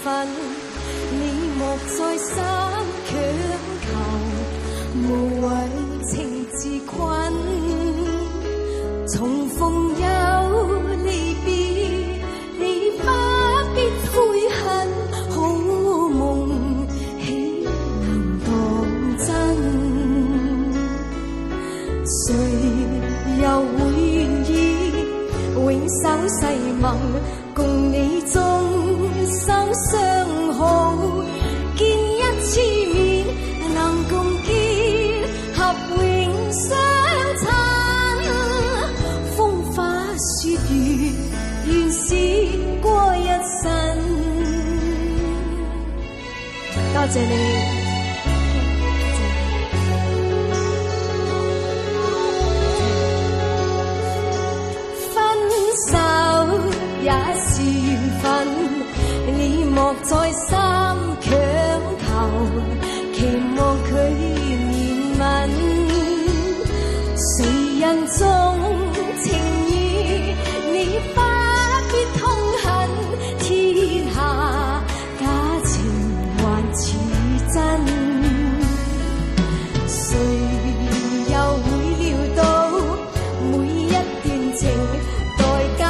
分，你莫再三強求，無謂情自困。重逢有離別，你不必悔恨，好夢豈能當真？誰又會願意永守誓盟，共你終生相好？見一次面，能共結合永相親。風花雪月，原是過一生。多謝你。也是緣分，你莫再三強求，期望佢憐憫。誰人重情義，你不必痛恨，天下假情還似真。誰又會料到每一段情代價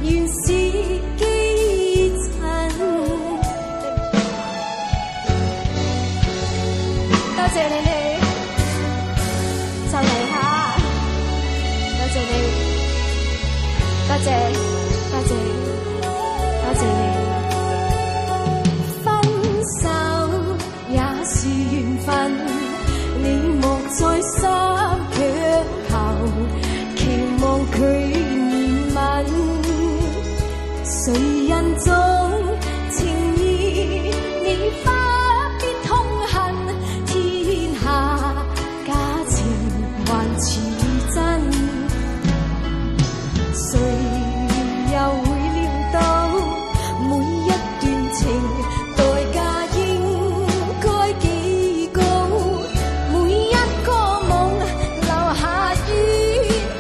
原是基層。多謝你哋，就嚟下，多謝你，多謝多謝多謝你。分手也是緣分，你莫再三強求，期望佢誰人重情義，你不必痛恨，天下假情還似真。誰又會料到每一段情代價應該幾高，每一個夢留下怨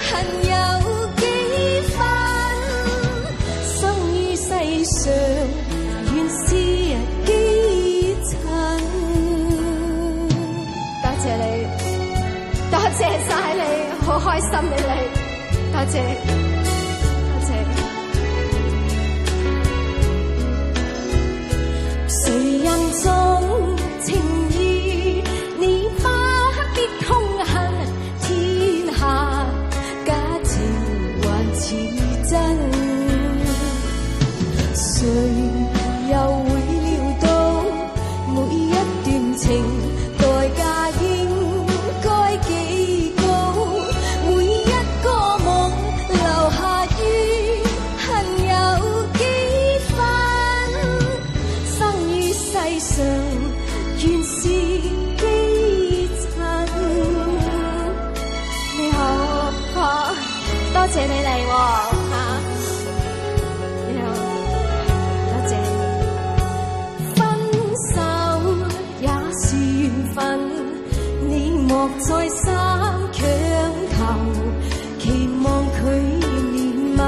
恨有幾分。世上原是基層。多謝你，多謝晒你，好開心你嚟，多謝多謝。誰人重情義，你不必痛恨，天下假情還似真。誰又會料到每一段情代價應該幾高，每一個夢留下怨恨有幾分。生於世上原是基層。你好，多謝你嚟喎。你莫再三強求，期望佢憐憫。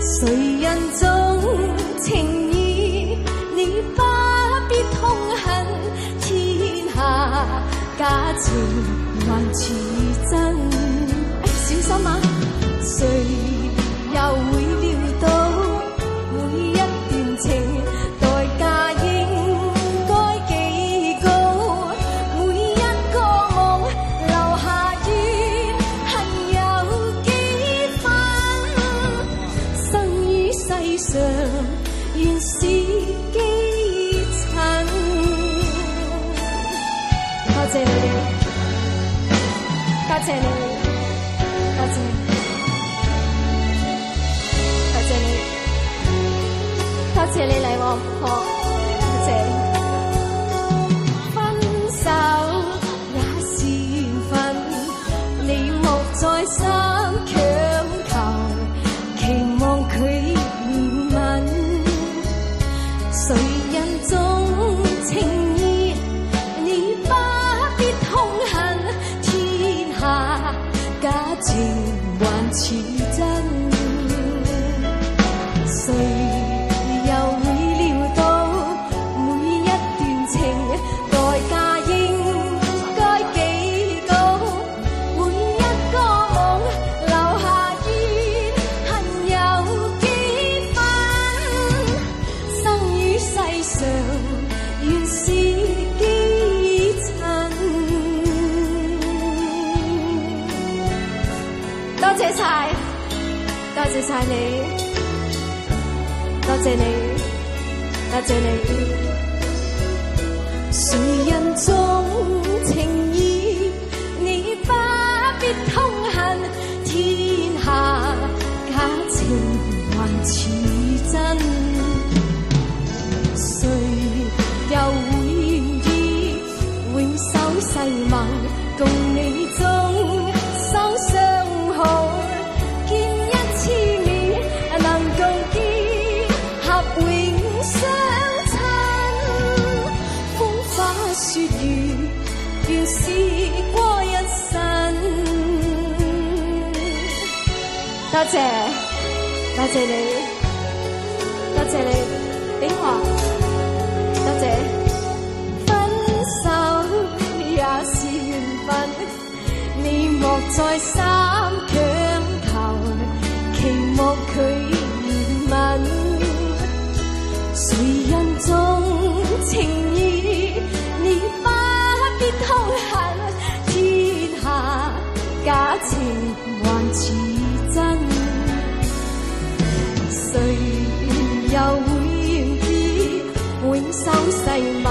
誰人重情義，你不必痛恨，天下假情還似真。小心啊！誰又會料到每一段情代價應該幾高，每一個夢留下怨恨有幾分。生於世上原是基層。多謝你，多謝你，多謝，多謝你，多謝你嚟喎，多謝。分手也是緣分，你莫再三強求，期望佢憐憫。誰人終晒，多謝晒你，多謝你，多謝你。誰人重情義，你不必痛恨，天下假情還似真。誰又會願意永守誓盟，共你終生相好，見一次面能共結合永相親。風花雪月原是過一生。多謝，多謝你，多謝你，炳華，多謝。分手也是緣分，你莫再三強求，期望佢憐憫。誰人重情義，你不必痛恨，天下假情還似真。誰又會願意永守誓盟？